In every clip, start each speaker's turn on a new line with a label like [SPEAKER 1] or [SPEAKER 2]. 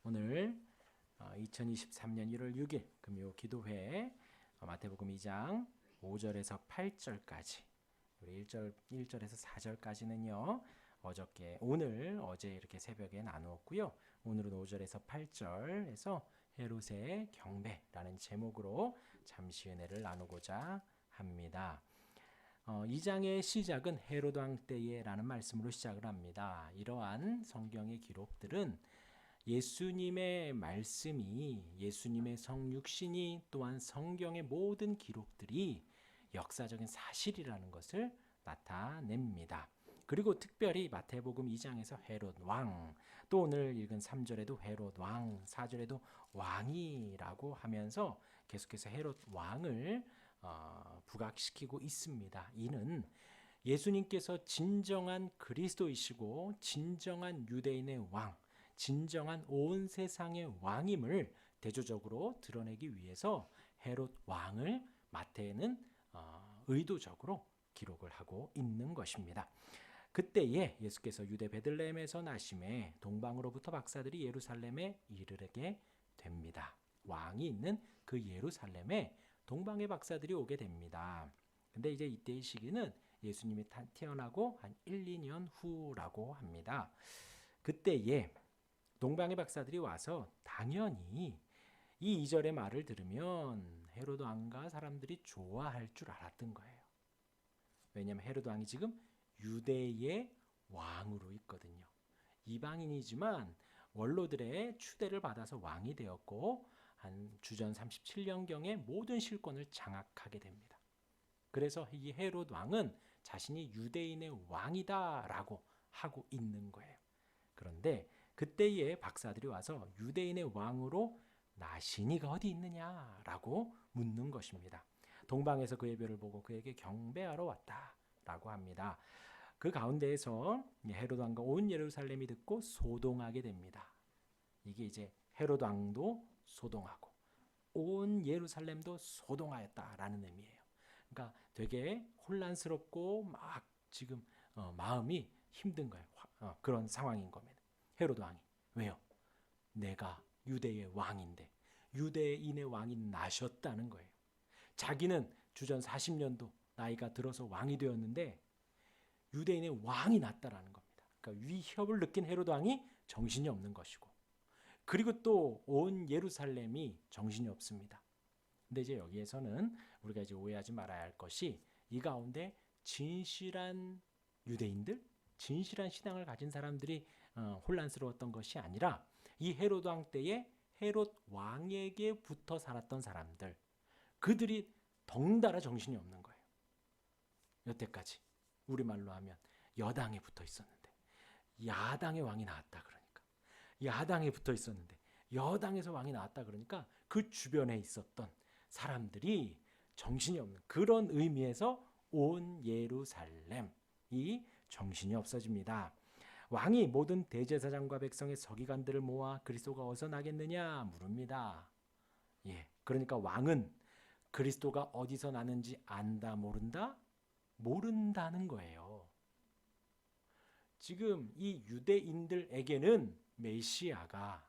[SPEAKER 1] 오늘 2023년 1월 6일 금요 기도회 마태복음 2장 5절에서 8절까지 우리 1절에서 4절까지는요. 어제 이렇게 새벽에 나누었고요. 오늘은 5절에서 8절에서 헤롯의 경배라는 제목으로 잠시 은혜를 나누고자 합니다. 2장의 시작은 헤롯 왕 때에라는 말씀으로 시작을 합니다. 이러한 성경의 기록들은 예수님의 말씀이, 예수님의 성육신이, 또한 성경의 모든 기록들이 역사적인 사실이라는 것을 나타냅니다. 그리고 특별히 마태복음 2장에서 헤롯 왕, 또 오늘 읽은 3절에도 헤롯 왕, 4절에도 왕이라고 하면서 계속해서 헤롯 왕을 부각시키고 있습니다. 이는 예수님께서 진정한 그리스도이시고 진정한 유대인의 왕, 진정한 온 세상의 왕임을 대조적으로 드러내기 위해서 헤롯 왕을 마태는 의도적으로 기록을 하고 있는 것입니다. 그때에 예수께서 유대 베들레헴에서 나심에 동방으로부터 박사들이 예루살렘에 이르게 됩니다. 왕이 있는 그 예루살렘에 동방의 박사들이 오게 됩니다. 근데 이제 이때의 시기는 예수님이 태어나고 한 1, 2년 후라고 합니다. 그때에 동방의 박사들이 와서 당연히 이 2절의 말을 들으면 헤롯 왕과 사람들이 좋아할 줄 알았던 거예요. 왜냐하면 헤롯 왕이 지금 유대의 왕으로 있거든요. 이방인이지만 원로들의 추대를 받아서 왕이 되었고 한 주전 37년경에 모든 실권을 장악하게 됩니다. 그래서 이 헤롯 왕은 자신이 유대인의 왕이다라고 하고 있는 거예요. 그런데 그때에 박사들이 와서 유대인의 왕으로 나시니가 어디 있느냐라고 묻는 것입니다. 동방에서 그의 별을 보고 그에게 경배하러 왔다라고 합니다. 그 가운데에서 헤롯 왕과 온 예루살렘이 듣고 소동하게 됩니다. 이게 이제 헤롯 왕도 소동하고 온 예루살렘도 소동하였다라는 의미예요. 그러니까 되게 혼란스럽고 막 지금 마음이 힘든 거예요. 그런 상황인 겁니다. 헤롯 왕이. 왜요? 내가 유대의 왕인데 유대인의 왕이 나셨다는 거예요. 자기는 주전 40년도 나이가 들어서 왕이 되었는데 유대인의 왕이 났다라는 겁니다. 그러니까 위협을 느낀 헤롯 왕이 정신이 없는 것이고, 그리고 또 온 예루살렘이 정신이 없습니다. 근데 이제 여기에서는 우리가 이제 오해하지 말아야 할 것이 이 가운데 진실한 유대인들, 진실한 신앙을 가진 사람들이 혼란스러웠던 것이 아니라 이 헤롯 왕 때에 헤롯 왕에게 붙어 살았던 사람들, 그들이 덩달아 정신이 없는 거예요. 여태까지 우리말로 하면 여당에 붙어 있었는데 야당의 왕이 나왔다 그러니까, 야당에 붙어 있었는데 여당에서 왕이 나왔다 그러니까 그 주변에 있었던 사람들이 정신이 없는, 그런 의미에서 온 예루살렘이 정신이 없어집니다. 왕이 모든 대제사장과 백성의 서기관들을 모아 그리스도가 어디서 나겠느냐 물습니다. 그러니까 왕은 그리스도가 어디서 나는지 안다 모른다? 모른다는 거예요. 지금 이 유대인들에게는 메시아가,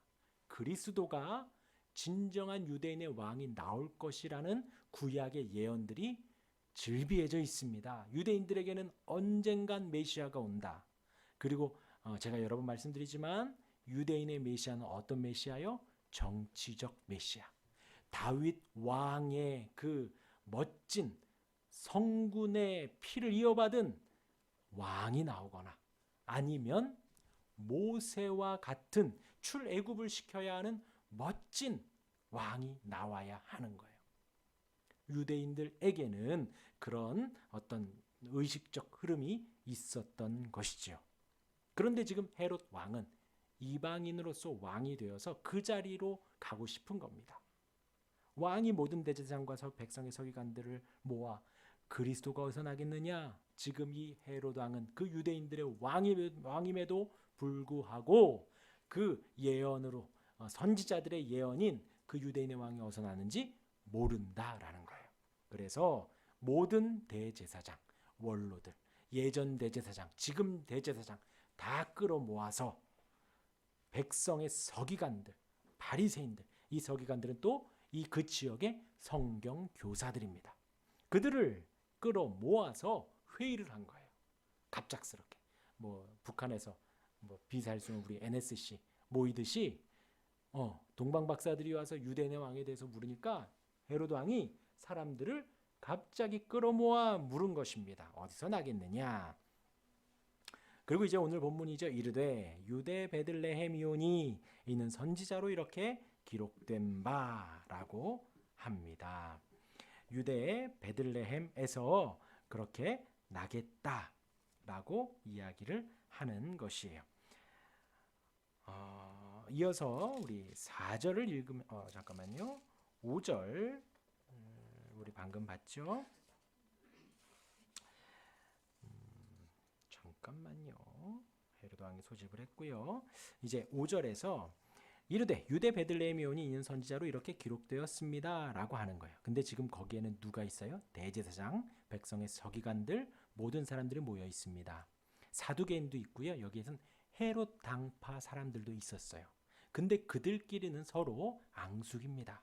[SPEAKER 1] 그리스도가 진정한 유대인의 왕이 나올 것이라는 구약의 예언들이 즐비해져 있습니다. 유대인들에게는 언젠간 메시아가 온다. 그리고 제가 여러 번 말씀드리지만 유대인의 메시아는 어떤 메시아요? 정치적 메시아. 다윗 왕의 그 멋진 성군의 피를 이어받은 왕이 나오거나 아니면 모세와 같은 출애굽을 시켜야 하는 멋진 왕이 나와야 하는 거예요. 유대인들에게는 그런 어떤 의식적 흐름이 있었던 것이지요. 그런데 지금 헤롯 왕은 이방인으로서 왕이 되어서 그 자리로 가고 싶은 겁니다. 왕이 모든 대제사장과 백성의 서기관들을 모아 그리스도가 어디서 나겠느냐? 지금 이 헤롯 왕은 그 유대인들의 왕임에도 불구하고 그 예언으로, 선지자들의 예언인 그 유대인의 왕이 어디서 나는지 모른다라는 거예요. 그래서 모든 대제사장, 원로들, 예전 대제사장, 지금 대제사장 다 끌어모아서 백성의 서기관들, 바리새인들, 이 서기관들은 또 이 그 지역의 성경 교사들입니다. 그들을 끌어 모아서 회의를 한 거예요. 갑작스럽게. 뭐 북한에서 뭐 비사할 수 있는 우리 NSC 모이듯이 동방 박사들이 와서 유대인의 왕에 대해서 물으니까 헤로드 왕이 사람들을 갑자기 끌어모아 물은 것입니다. 어디서 나겠느냐? 그리고 이제 오늘 본문이죠. 이르되 유대 베들레헴이오니 이는 선지자로 이렇게 기록된 바라고 합니다. 유대 베들레헴에서 그렇게 나겠다라고 이야기를 하는 것이에요. 이어서 우리 4절을 읽으면 잠깐만요. 5절 우리 방금 봤죠? 잠깐만요. 헤로드 왕이 소집을 했고요. 이제 5절에서 이르되 유대 베들레헴이오니 이는 선지자로 이렇게 기록되었습니다라고 하는 거예요. 근데 지금 거기에는 누가 있어요? 대제사장, 백성의 서기관들, 모든 사람들이 모여 있습니다. 사두개인도 있고요. 여기에는 헤롯 당파 사람들도 있었어요. 근데 그들끼리는 서로 앙숙입니다.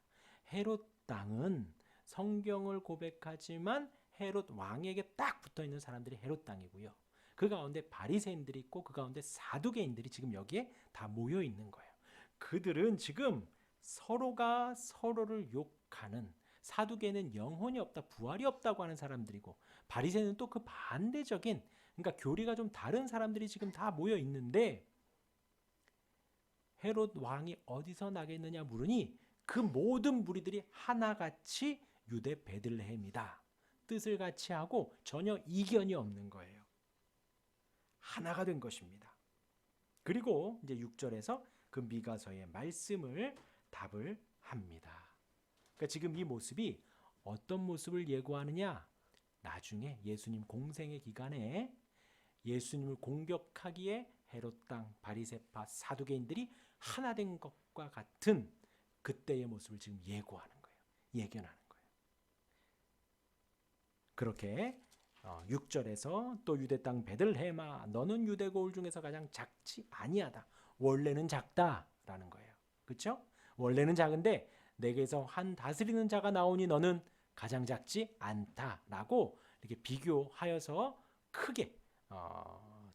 [SPEAKER 1] 헤롯 당은 성경을 고백하지만 헤롯 왕에게 딱 붙어 있는 사람들이 헤롯 당이고요. 그 가운데 바리새인들이 있고 그 가운데 사두개인들이 지금 여기에 다 모여 있는 거예요. 그들은 지금 서로가 서로를 욕하는, 사두개는 영혼이 없다, 부활이 없다고 하는 사람들이고 바리새인은 또 그 반대적인, 그러니까 교리가 좀 다른 사람들이 지금 다 모여 있는데 헤롯 왕이 어디서 나겠느냐 물으니 그 모든 무리들이 하나같이 유대 베들레헴이다 뜻을 같이 하고 전혀 이견이 없는 거예요. 하나가 된 것입니다. 그리고 이제 6절에서 그 미가서의 말씀을 답을 합니다. 그러니까 지금 이 모습이 어떤 모습을 예고하느냐? 나중에 예수님 공생의 기간에 예수님을 공격하기에 헤롯 당, 바리새파, 사두개인들이 하나 된 것과 같은 그때의 모습을 지금 예고하는 거예요. 예견하는 거예요. 그렇게 6절에서 또 유대 땅 베들레헴아 너는 유대 고을 중에서 가장 작지 아니하다. 원래는 작다라는 거예요. 그렇죠? 원래는 작은데 내게서 한 다스리는 자가 나오니 너는 가장 작지 않다라고 이렇게 비교하여서 크게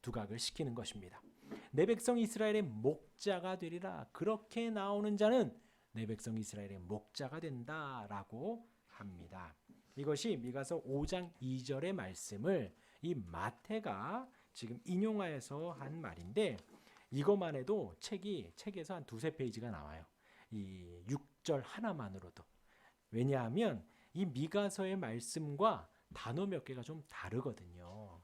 [SPEAKER 1] 두각을 시키는 것입니다. 내 백성 이스라엘의 목자가 되리라. 그렇게 나오는 자는 내 백성 이스라엘의 목자가 된다라고 합니다. 이것이 미가서 5장 2절의 말씀을 이 마태가 지금 인용하여서 한 말인데 이것만 해도 책에서 한 두세 페이지가 나와요. 이 6절 하나만으로도. 왜냐하면 이 미가서의 말씀과 단어 몇 개가 좀 다르거든요.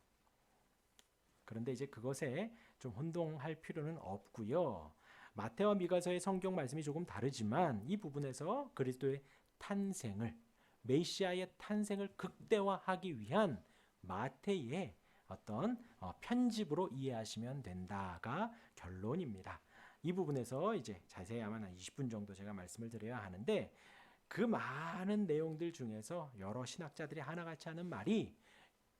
[SPEAKER 1] 그런데 이제 그것에 좀 혼동할 필요는 없고요. 마태와 미가서의 성경 말씀이 조금 다르지만 이 부분에서 그리스도의 탄생을, 메시아의 탄생을 극대화하기 위한 마태의 어떤 편집으로 이해하시면 된다가 결론입니다. 이 부분에서 이제 자세히 아마 한 20분 정도 제가 말씀을 드려야 하는데 그 많은 내용들 중에서 여러 신학자들이 하나같이 하는 말이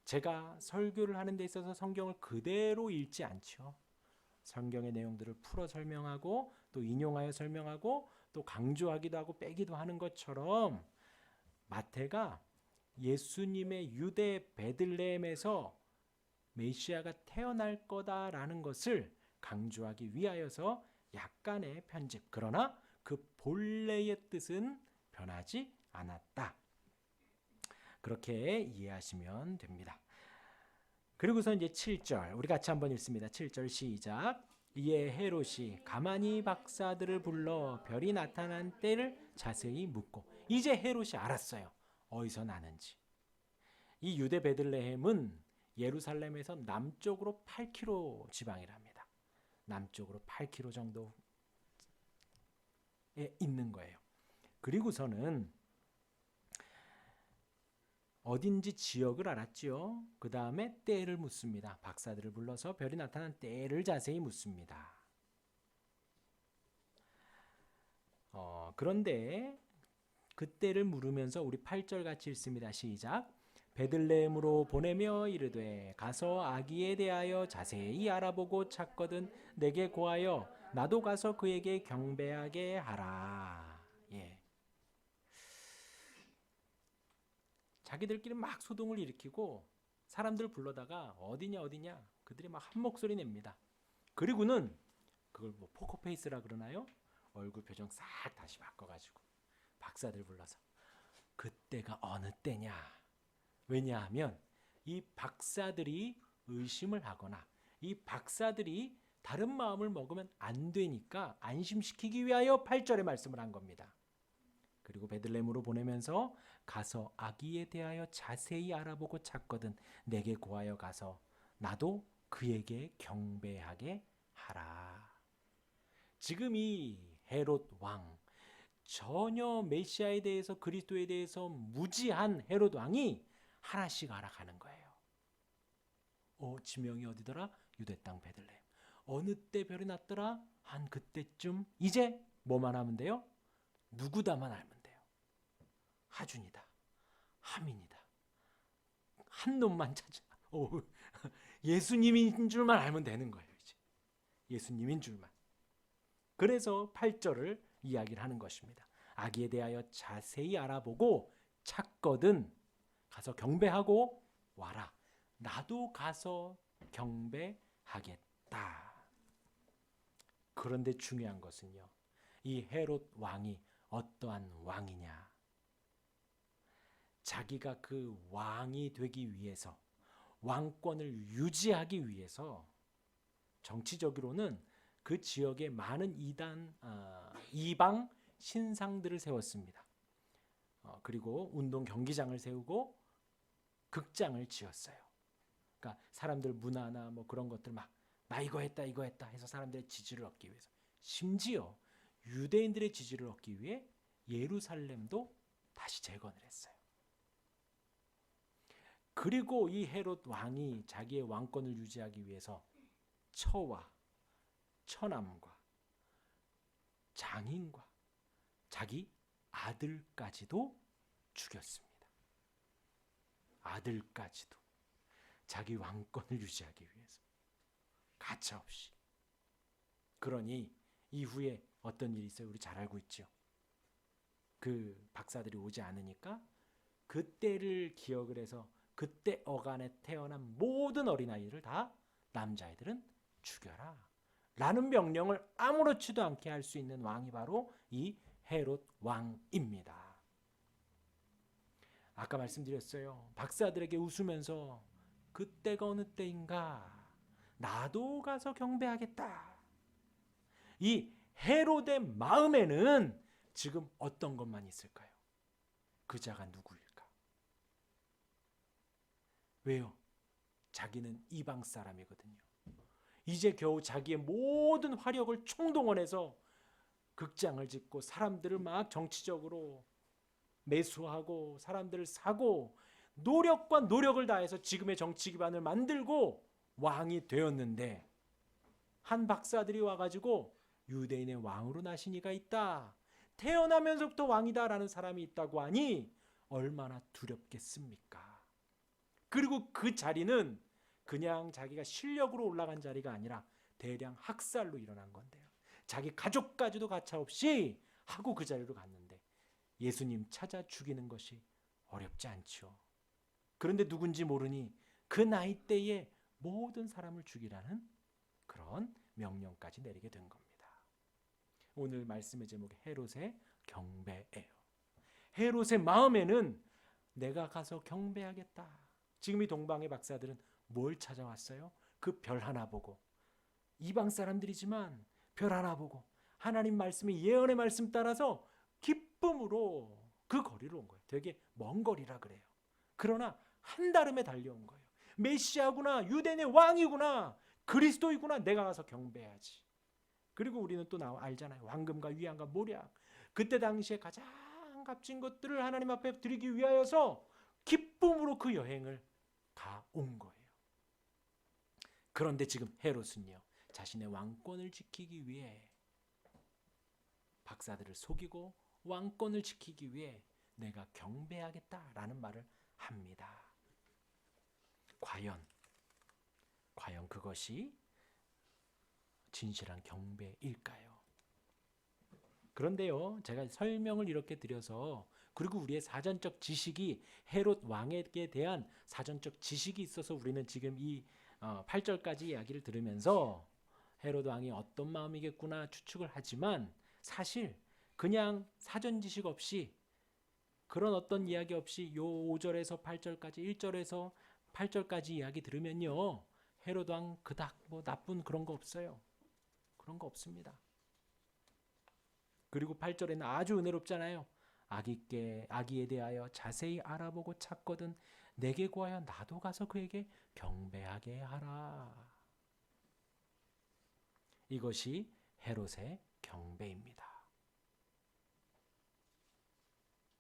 [SPEAKER 1] 제가 설교를 하는 데 있어서 성경을 그대로 읽지 않죠. 성경의 내용들을 풀어 설명하고 또 인용하여 설명하고 또 강조하기도 하고 빼기도 하는 것처럼 마태가 예수님의 유대 베들레헴에서 메시아가 태어날 거다라는 것을 강조하기 위하여서 약간의 편집, 그러나 그 본래의 뜻은 변하지 않았다. 그렇게 이해하시면 됩니다. 그리고서 이제 7절 우리 같이 한번 읽습니다. 7절 시작. 이에 헤롯이 가만히 박사들을 불러 별이 나타난 때를 자세히 묻고, 이제 헤롯이 알았어요. 어디서 나는지. 이 유대 베들레헴은 예루살렘에서 남쪽으로 8km 지방이랍니다. 남쪽으로 8km 정도에 있는 거예요. 그리고서는 어딘지 지역을 알았지요. 그 다음에 때를 묻습니다. 박사들을 불러서 별이 나타난 때를 자세히 묻습니다. 그런데 그때를 물으면서 우리 8절 같이 읽습니다. 시작. 베들레헴으로 보내며 이르되 가서 아기에 대하여 자세히 알아보고 찾거든 내게 고하여 나도 가서 그에게 경배하게 하라. 예. 자기들끼리 막 소동을 일으키고 사람들 불러다가 어디냐 그들이 막 한 목소리 냅니다. 그리고는 그걸 뭐 포커페이스라 그러나요? 얼굴 표정 싹 다시 바꿔가지고 박사들 불러서 그때가 어느 때냐? 왜냐하면 이 박사들이 의심을 하거나 이 박사들이 다른 마음을 먹으면 안 되니까 안심시키기 위하여 8절의 말씀을 한 겁니다. 그리고 베들레헴으로 보내면서 가서 아기에 대하여 자세히 알아보고 찾거든 내게 고하여 가서 나도 그에게 경배하게 하라. 지금 이 헤롯 왕, 전혀 메시아에 대해서 그리스도에 대해서 무지한 헤롯 왕이 하나씩 알아가는 거예요. 지명이 어디더라? 유대 땅 베들레헴. 어느 때 별이 났더라? 한 그때쯤. 이제 뭐만 하면 돼요? 누구다만 알면 돼요. 하준이다. 하민이다. 한 놈만 찾아. 예수님인 줄만 알면 되는 거예요. 이제 예수님인 줄만. 그래서 8절을 이야기를 하는 것입니다. 아기에 대하여 자세히 알아보고 찾거든 가서 경배하고 와라. 나도 가서 경배하겠다. 그런데 중요한 것은요. 이 헤롯 왕이 어떠한 왕이냐. 자기가 그 왕이 되기 위해서 왕권을 유지하기 위해서 정치적으로는 그 지역에 많은 이방 신상들을 세웠습니다. 그리고 운동 경기장을 세우고 극장을 지었어요. 그러니까 사람들 문화나 뭐 그런 것들 막 나 이거 했다 해서 사람들의 지지를 얻기 위해서 심지어 유대인들의 지지를 얻기 위해 예루살렘도 다시 재건을 했어요. 그리고 이 헤롯 왕이 자기의 왕권을 유지하기 위해서 처와 처남과 장인과 자기 아들까지도 죽였습니다. 아들까지도 자기 왕권을 유지하기 위해서 가차없이. 그러니 이후에 어떤 일이 있어요? 우리 잘 알고 있죠. 그 박사들이 오지 않으니까 그때를 기억을 해서 그때 어간에 태어난 모든 어린아이들을 다 남자애들은 죽여라 라는 명령을 아무렇지도 않게 할 수 있는 왕이 바로 이 헤롯 왕입니다. 아까 말씀드렸어요. 박사들에게 웃으면서 그때가 어느 때인가 나도 가서 경배하겠다. 이 헤롯의 마음에는 지금 어떤 것만 있을까요? 그 자가 누구일까? 왜요? 자기는 이방 사람이거든요. 이제 겨우 자기의 모든 화력을 총동원해서 극장을 짓고 사람들을 막 정치적으로 매수하고 사람들을 사고 노력과 노력을 다해서 지금의 정치 기반을 만들고 왕이 되었는데 한 박사들이 와가지고 유대인의 왕으로 나신 이가 있다. 태어나면서부터 왕이다라는 사람이 있다고 하니 얼마나 두렵겠습니까? 그리고 그 자리는 그냥 자기가 실력으로 올라간 자리가 아니라 대량 학살로 일어난 건데요. 자기 가족까지도 가차없이 하고 그 자리로 갔는데 예수님 찾아 죽이는 것이 어렵지 않죠. 그런데 누군지 모르니 그 나이 때에 모든 사람을 죽이라는 그런 명령까지 내리게 된 겁니다. 오늘 말씀의 제목이 헤롯의 경배예요. 헤롯의 마음에는 내가 가서 경배하겠다. 지금 이 동방의 박사들은 뭘 찾아왔어요? 그 별 하나 보고 이방 사람들이지만 별 하나 보고 하나님 말씀의 예언의 말씀 따라서 기쁨으로 그 거리로 온 거예요. 되게 먼 거리라 그래요. 그러나 한달음에 달려온 거예요. 메시아구나, 유대인의 왕이구나, 그리스도이구나, 내가 가서 경배해야지. 그리고 우리는 또 알잖아요. 황금과 위안과 모략, 그때 당시에 가장 값진 것들을 하나님 앞에 드리기 위하여서 기쁨으로 그 여행을 다 온 거예요. 그런데 지금 헤롯은요, 자신의 왕권을 지키기 위해 박사들을 속이고 왕권을 지키기 위해 내가 경배하겠다라는 말을 합니다. 과연 그것이 진실한 경배일까요? 그런데요, 제가 설명을 이렇게 드려서, 그리고 우리의 사전적 지식이, 헤롯 왕에게 대한 사전적 지식이 있어서 우리는 지금 이 8절까지 이야기를 들으면서 헤롯 왕이 어떤 마음이겠구나 추측을 하지만, 사실 그냥 사전 지식 없이, 그런 어떤 이야기 없이 요 5절에서 8절까지, 1절에서 8절까지 이야기 들으면요, 헤롯 왕 그닥 뭐 나쁜 그런 거 없어요. 그런 거 없습니다. 그리고 8절에는 아주 은혜롭잖아요. 아기에 대하여 자세히 알아보고 찾거든 내게 구하여 나도 가서 그에게 경배하게 하라. 이것이 헤롯의 경배입니다.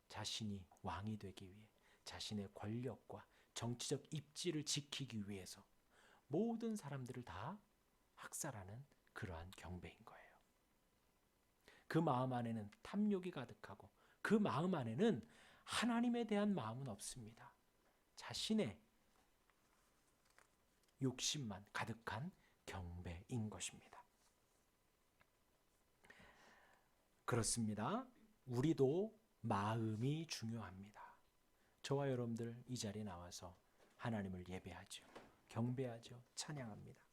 [SPEAKER 1] 자신이 왕이 되기 위해, 자신의 권력과 정치적 입지를 지키기 위해서 모든 사람들을 다 학살하는 그러한 경배인 거예요. 그 마음 안에는 탐욕이 가득하고, 그 마음 안에는 하나님에 대한 마음은 없습니다. 자신의 욕심만 가득한 경배인 것입니다. 그렇습니다. 우리도 마음이 중요합니다. 저와 여러분들 이 자리에 나와서 하나님을 예배하죠. 경배하죠. 찬양합니다.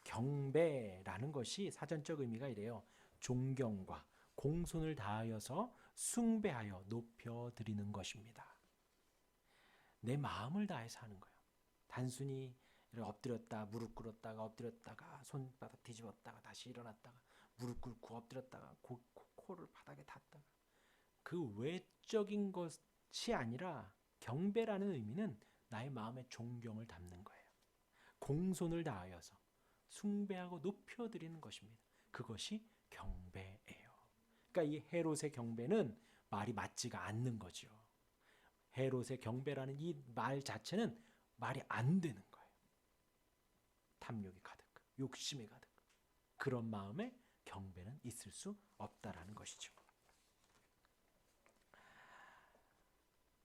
[SPEAKER 1] 경배라는 것이 사전적 의미가 이래요. 존경과 공손을 다하여서 숭배하여 높여드리는 것입니다. 내 마음을 다해서 하는 거예요. 단순히 엎드렸다 무릎 꿇었다가 엎드렸다가 손바닥 뒤집었다가 다시 일어났다가 무릎 꿇고 엎드렸다가 코를 바닥에 닿다가, 그 외적인 것이 아니라 경배라는 의미는 나의 마음에 존경을 담는 거예요. 공손을 다하여서 숭배하고 높여드리는 것입니다. 그것이 경배예요. 그러니까 이 헤롯의 경배는 말이 맞지가 않는 거죠. 헤롯의 경배라는 이 말 자체는 말이 안 되는 거예요. 탐욕이 가득, 욕심이 가득, 그런 마음에 경배는 있을 수 없다라는 것이죠.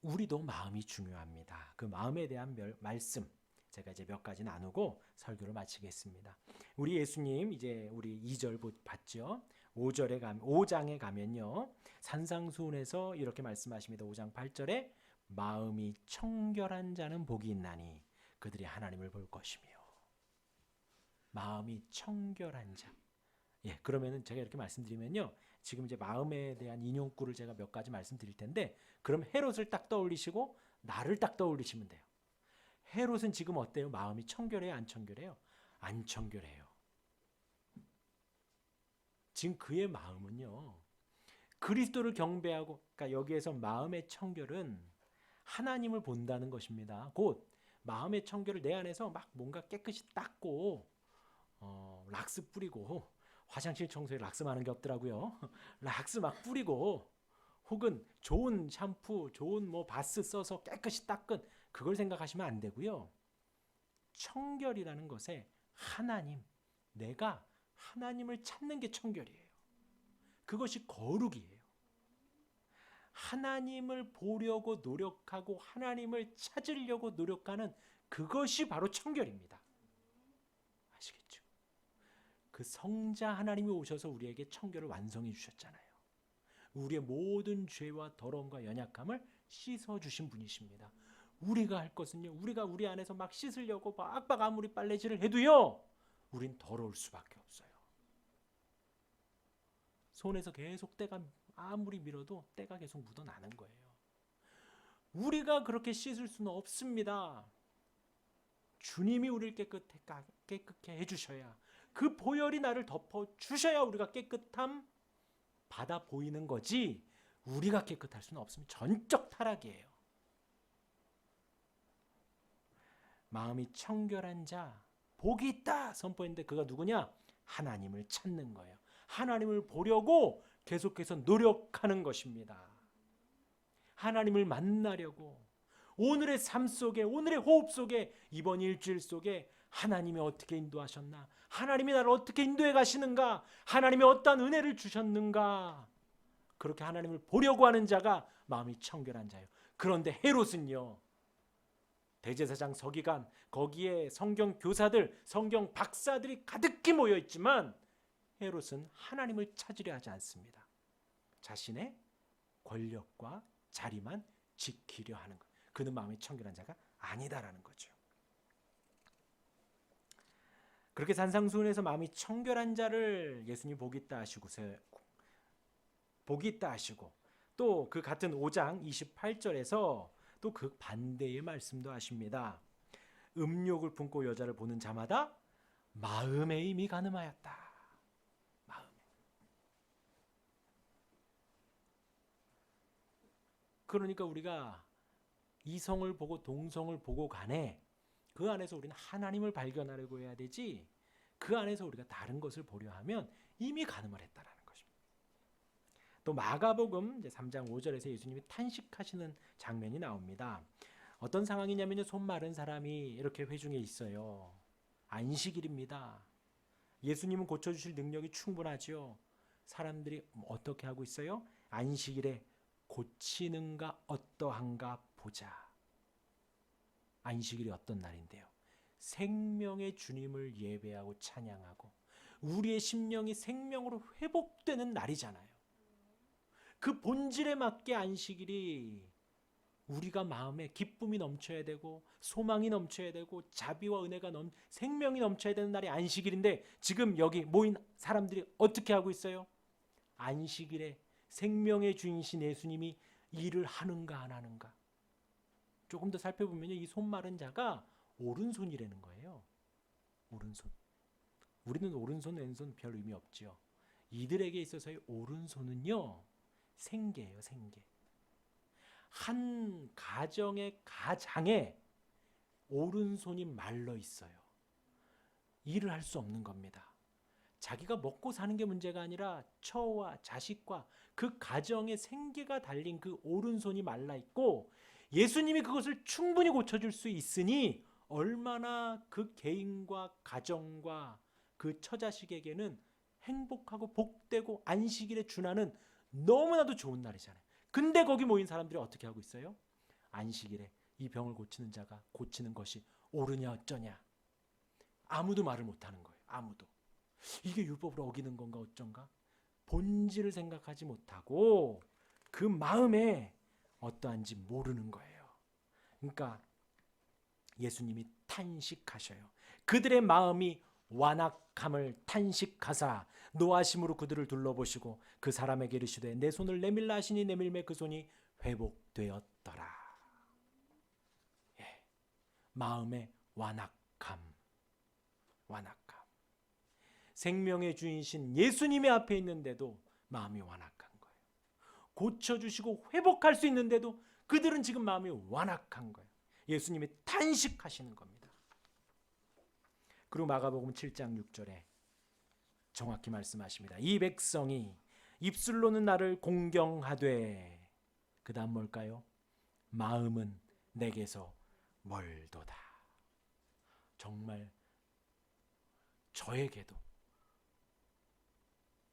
[SPEAKER 1] 우리도 마음이 중요합니다. 그 마음에 대한 말씀 제가 이제 몇 가지 나누고 설교를 마치겠습니다. 우리 예수님 이제 우리 2절 봤죠. 5장에 가면요, 산상수훈에서 이렇게 말씀하십니다. 5장 8절에 마음이 청결한 자는 복이 있나니 그들이 하나님을 볼 것이며. 마음이 청결한 자. 예, 그러면은 제가 이렇게 말씀드리면요, 지금 이제 마음에 대한 인용구를 제가 몇 가지 말씀드릴 텐데, 그럼 헤롯을 딱 떠올리시고 나를 딱 떠올리시면 돼요. 헤롯은 지금 어때요? 마음이 청결해요? 안 청결해요? 안 청결해요. 지금 그의 마음은요, 그리스도를 경배하고, 그러니까 여기에서 마음의 청결은 하나님을 본다는 것입니다. 곧 마음의 청결을 내 안에서 막 뭔가 깨끗이 닦고 락스 뿌리고, 화장실 청소에 락스 많은 게 없더라고요. 락스 막 뿌리고, 혹은 좋은 샴푸, 좋은 뭐 바스 써서 깨끗이 닦은, 그걸 생각하시면 안 되고요. 청결이라는 것에 하나님, 내가 하나님을 찾는 게 청결이에요. 그것이 거룩이에요. 하나님을 보려고 노력하고 하나님을 찾으려고 노력하는 그것이 바로 청결입니다. 아시겠죠? 그 성자 하나님이 오셔서 우리에게 청결을 완성해 주셨잖아요. 우리의 모든 죄와 더러움과 연약함을 씻어 주신 분이십니다. 우리가 할 것은요, 우리가 우리 안에서 막 씻으려고 빡빡 아무리 빨래질을 해도요, 우린 더러울 수밖에 없어요. 손에서 계속 때가 아무리 밀어도 때가 계속 묻어나는 거예요. 우리가 그렇게 씻을 수는 없습니다. 주님이 우리를 깨끗게 해주셔야, 그 보혈이 나를 덮어주셔야 우리가 깨끗함 받아 보이는 거지, 우리가 깨끗할 수는 없습니다. 전적 타락이에요. 마음이 청결한 자 복이 있다 선포했는데, 그가 누구냐? 하나님을 찾는 거예요. 하나님을 보려고 계속해서 노력하는 것입니다. 하나님을 만나려고 오늘의 삶 속에, 오늘의 호흡 속에, 이번 일주일 속에 하나님이 어떻게 인도하셨나, 하나님이 나를 어떻게 인도해 가시는가, 하나님이 어떠한 은혜를 주셨는가, 그렇게 하나님을 보려고 하는 자가 마음이 청결한 자예요. 그런데 헤롯은요, 대제사장 서기관, 거기에 성경 교사들, 성경 박사들이 가득히 모여 있지만 헤롯은 하나님을 찾으려 하지 않습니다. 자신의 권력과 자리만 지키려 하는 것. 그는 마음이 청결한 자가 아니다라는 거죠. 그렇게 산상수훈에서 마음이 청결한 자를 예수님 복이 있다 하시고 또 그 같은 5장 28절에서 또 그 반대의 말씀도 하십니다. 음욕을 품고 여자를 보는 자마다 마음에 이미 간음하였다. 마음에. 그러니까 우리가 이성을 보고 동성을 보고 간에 그 안에서 우리는 하나님을 발견하려고 해야 되지, 그 안에서 우리가 다른 것을 보려 하면 이미 간음을 했다라는 것입니다. 또 마가복음 3장 5절에서 예수님이 탄식하시는 장면이 나옵니다. 어떤 상황이냐면요, 손 마른 사람이 이렇게 회중에 있어요. 안식일입니다. 예수님은 고쳐주실 능력이 충분하죠. 사람들이 어떻게 하고 있어요? 안식일에 고치는가 어떠한가 보자. 안식일이 어떤 날인데요? 생명의 주님을 예배하고 찬양하고 우리의 심령이 생명으로 회복되는 날이잖아요. 그 본질에 맞게 안식일이 우리가 마음에 기쁨이 넘쳐야 되고 소망이 넘쳐야 되고 자비와 은혜가 생명이 넘쳐야 되는 날이 안식일인데, 지금 여기 모인 사람들이 어떻게 하고 있어요? 안식일에 생명의 주인이신 예수님이 일을 하는가 안 하는가. 조금 더 살펴보면 이 손 마른 자가 오른손이라는 거예요. 오른손. 우리는 오른손 왼손 별 의미 없죠. 이들에게 있어서의 오른손은요, 생계예요. 생계. 한 가정의 가장에 오른손이 말러 있어요. 일을 할 수 없는 겁니다. 자기가 먹고 사는 게 문제가 아니라 처와 자식과 그 가정의 생계가 달린 그 오른손이 말라 있고, 예수님이 그것을 충분히 고쳐줄 수 있으니 얼마나 그 개인과 가정과 그 처자식에게는 행복하고 복되고 안식일에 준하는 너무나도 좋은 날이잖아요. 근데 거기 모인 사람들이 어떻게 하고 있어요? 안식일에 이 병을 고치는 자가 고치는 것이 옳으냐 어쩌냐, 아무도 말을 못하는 거예요. 아무도. 이게 율법을 어기는 건가 어쩐가, 본질을 생각하지 못하고 그 마음에 어떠한지 모르는 거예요. 그러니까 예수님이 탄식하셔요. 그들의 마음이 완악함을 탄식하사 노하심으로 그들을 둘러보시고 그 사람에게 이르시되 내 손을 내밀라 하시니 내밀매 그 손이 회복되었더라. 예. 마음의 완악함. 생명의 주인이신 예수님의 앞에 있는데도 마음이 완악한 거예요. 고쳐주시고 회복할 수 있는데도 그들은 지금 마음이 완악한 거예요. 예수님이 탄식하시는 겁니다. 그리고 마가복음 7장 6절에 정확히 말씀하십니다. 이 백성이 입술로는 나를 공경하되, 그 다음 뭘까요? 마음은 내게서 멀도다. 정말 저에게도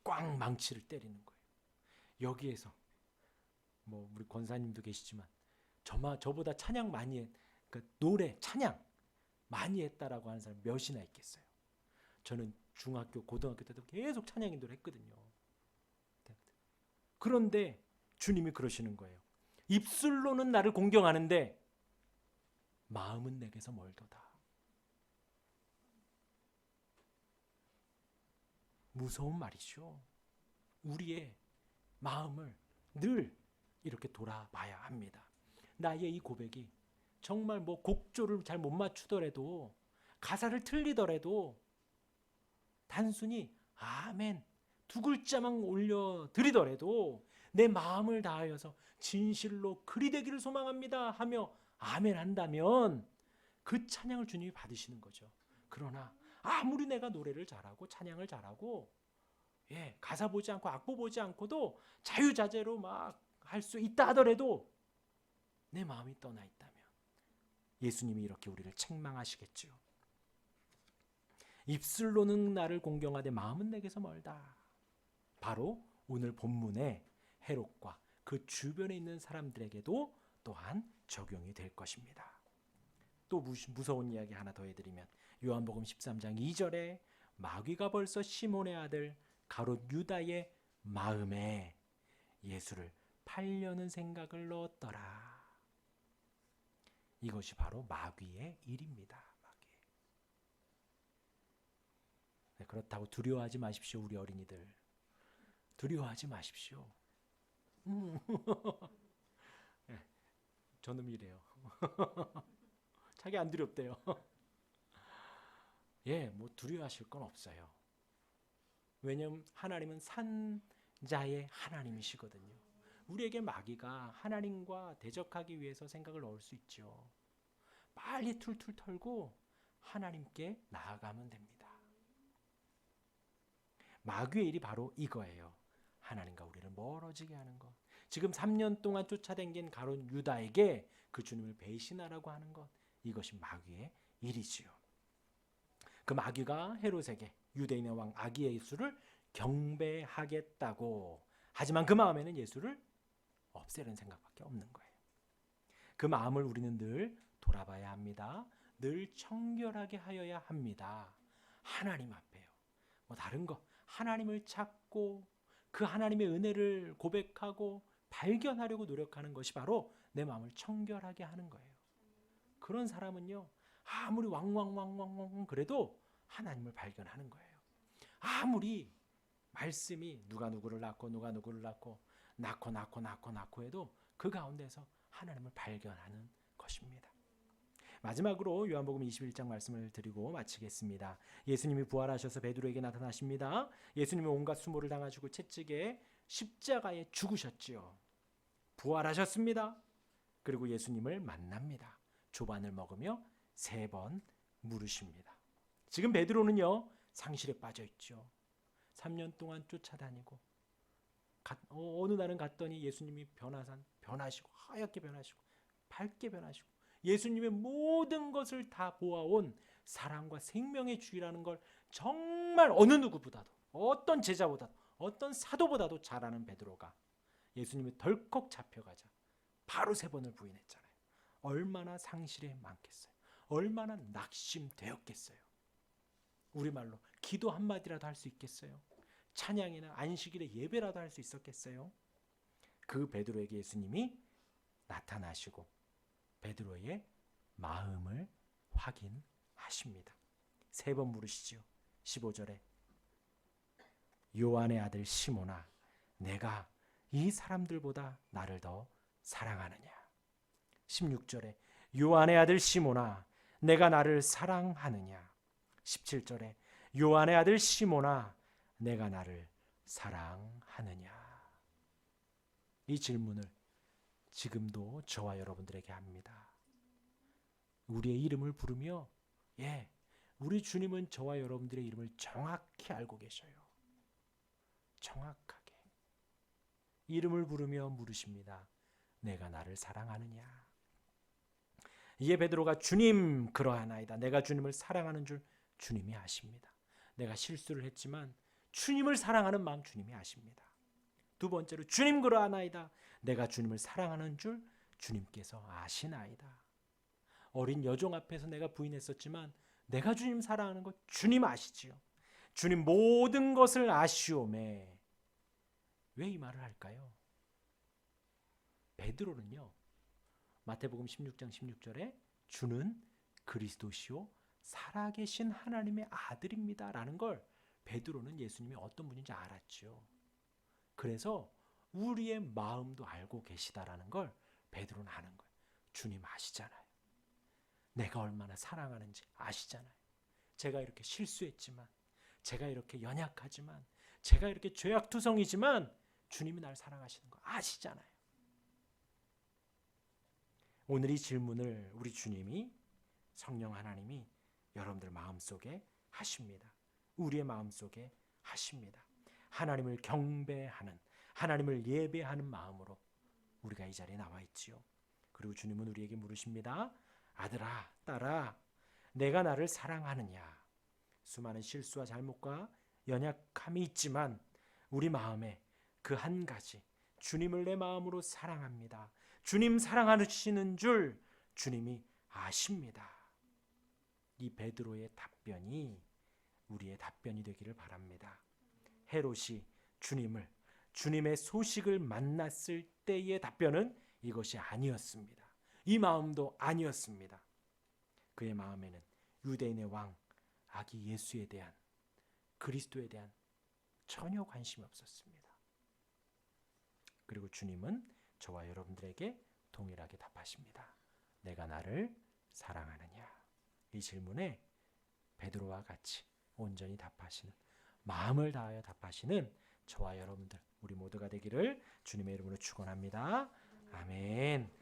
[SPEAKER 1] 꽉 망치를 때리는 거예요. 여기에서 뭐 우리 권사님도 계시지만 저보다 찬양 많이 그러니까 노래 찬양 많이 했다라고 하는 사람 몇이나 있겠어요. 저는 중학교 고등학교 때도 계속 찬양 인도를 했거든요. 그런데 주님이 그러시는 거예요. 입술로는 나를 공경하는데 마음은 내게서 멀도다. 무서운 말이죠. 우리의 마음을 늘 이렇게 돌아봐야 합니다. 나의 이 고백이 정말 뭐 곡조를 잘 못 맞추더라도, 가사를 틀리더라도 단순히 아멘 두 글자만 올려드리더라도 내 마음을 다하여서 진실로 그리 되기를 소망합니다 하며 아멘 한다면 그 찬양을 주님이 받으시는 거죠. 그러나 아무리 내가 노래를 잘하고 찬양을 잘하고 가사 보지 않고 악보 보지 않고도 자유자재로 막 할 수 있다 하더라도 내 마음이 떠나 있다면 예수님이 이렇게 우리를 책망하시겠죠. 입술로는 나를 공경하되 마음은 내게서 멀다. 바로 오늘 본문의 헤롯과 그 주변에 있는 사람들에게도 또한 적용이 될 것입니다. 또 무서운 이야기 하나 더 해드리면 요한복음 13장 2절에 마귀가 벌써 시몬의 아들 가롯 유다의 마음에 예수를 팔려는 생각을 넣었더라. 이것이 바로 마귀의 일입니다. 네, 그렇다고 두려워하지 마십시오. 우리 어린이들 두려워하지 마십시오. 네, 저놈 이래요. 자기 안 두렵대요. 예, 뭐 두려워하실 건 없어요. 왜냐하면 하나님은 산자의 하나님이시거든요. 우리에게 마귀가 하나님과 대적하기 위해서 생각을 넣을 수 있죠. 빨리 툴툴 털고 하나님께 나아가면 됩니다. 마귀의 일이 바로 이거예요. 하나님과 우리를 멀어지게 하는 것. 지금 3년 동안 쫓아다닌 가룟 유다에게 그 주님을 배신하라고 하는 것. 이것이 마귀의 일이지요. 그 마귀가 헤롯에게 유대인의 왕 아기 예수를 경배하겠다고, 하지만 그 마음에는 예수를 없애는 생각밖에 없는 거예요. 그 마음을 우리는 늘 돌아봐야 합니다. 늘 청결하게 하여야 합니다. 하나님 앞에요. 뭐 다른 거, 하나님을 찾고 그 하나님의 은혜를 고백하고 발견하려고 노력하는 것이 바로 내 마음을 청결하게 하는 거예요. 그런 사람은요, 아무리 왕왕왕왕왕 그래도 하나님을 발견하는 거예요. 아무리 말씀이 누가 누구를 낳고 누가 누구를 낳고 낳고 해도 그 가운데서 하나님을 발견하는 것입니다. 마지막으로 요한복음 21장 말씀을 드리고 마치겠습니다. 예수님이 부활하셔서 베드로에게 나타나십니다. 예수님은 온갖 수모를 당하시고 채찍에 십자가에 죽으셨지요. 부활하셨습니다. 그리고 예수님을 만납니다. 조반을 먹으며 3번 물으십니다. 지금 베드로는요, 상실에 빠져 있죠. 3년 동안 쫓아다니고 어느 날은 갔더니 예수님이 변하시고 하얗게 변하시고 밝게 변하시고 예수님의 모든 것을 다 보아온 사랑과 생명의 주이라는 걸 정말 어느 누구보다도, 어떤 제자보다도, 어떤 사도보다도 잘 아는 베드로가 예수님이 덜컥 잡혀가자 바로 3번을 부인했잖아요. 얼마나 상실에 많겠어요. 얼마나 낙심되었겠어요. 우리말로 기도 한마디라도 할 수 있겠어요. 찬양이나 안식일의 예배라도 할 수 있었겠어요. 그 베드로에게 예수님이 나타나시고 베드로의 마음을 확인하십니다. 3번 물으시죠. 15절에 요한의 아들 시몬아, 내가 이 사람들보다 나를 더 사랑하느냐. 16절에 요한의 아들 시몬아, 내가 나를 사랑하느냐. 17절에 요한의 아들 시몬아, 내가 나를 사랑하느냐. 이 질문을 지금도 저와 여러분들에게 합니다. 우리의 이름을 부르며, 우리 주님은 저와 여러분들의 이름을 정확히 알고 계셔요. 정확하게 이름을 부르며 물으십니다. 내가 나를 사랑하느냐. 이에 베드로가 주님 그러하나이다. 내가 주님을 사랑하는 줄 주님이 아십니다. 내가 실수를 했지만 주님을 사랑하는 마음 주님이 아십니다. 2번째로 주님 그러하나이다. 내가 주님을 사랑하는 줄 주님께서 아시나이다. 어린 여종 앞에서 내가 부인했었지만 내가 주님 사랑하는 것 주님 아시지요. 주님 모든 것을 아시오매. 왜 이 말을 할까요? 베드로는요, 마태복음 16장 16절에 주는 그리스도시요 살아계신 하나님의 아들입니다 라는 걸 베드로는 예수님이 어떤 분인지 알았죠. 그래서 우리의 마음도 알고 계시다라는 걸 베드로는 아는 거예요. 주님 아시잖아요. 내가 얼마나 사랑하는지 아시잖아요. 제가 이렇게 실수했지만, 제가 이렇게 연약하지만, 제가 이렇게 죄악투성이지만 주님이 날 사랑하시는 거 아시잖아요. 오늘 이 질문을 우리 주님이, 성령 하나님이 여러분들 마음속에 하십니다. 우리의 마음속에 하십니다. 하나님을 경배하는, 하나님을 예배하는 마음으로 우리가 이 자리에 나와 있지요. 그리고 주님은 우리에게 물으십니다. 아들아, 딸아, 내가 나를 사랑하느냐. 수많은 실수와 잘못과 연약함이 있지만 우리 마음에 그 한 가지, 주님을 내 마음으로 사랑합니다. 주님 사랑하시는 줄 주님이 아십니다. 이 베드로의 답변이 우리의 답변이 되기를 바랍니다. 헤롯이 주님의 소식을 만났을 때의 답변은 이것이 아니었습니다. 이 마음도 아니었습니다. 그의 마음에는 유대인의 왕 아기 예수에 대한, 그리스도에 대한 전혀 관심이 없었습니다. 그리고 주님은 저와 여러분들에게 동일하게 답하십니다. 내가 나를 사랑하느냐? 이 질문에 베드로와 같이 온전히 답하시는, 마음을 다하여 답하시는 저와 여러분들, 우리 모두가 되기를 주님의 이름으로 축원합니다. 아멘.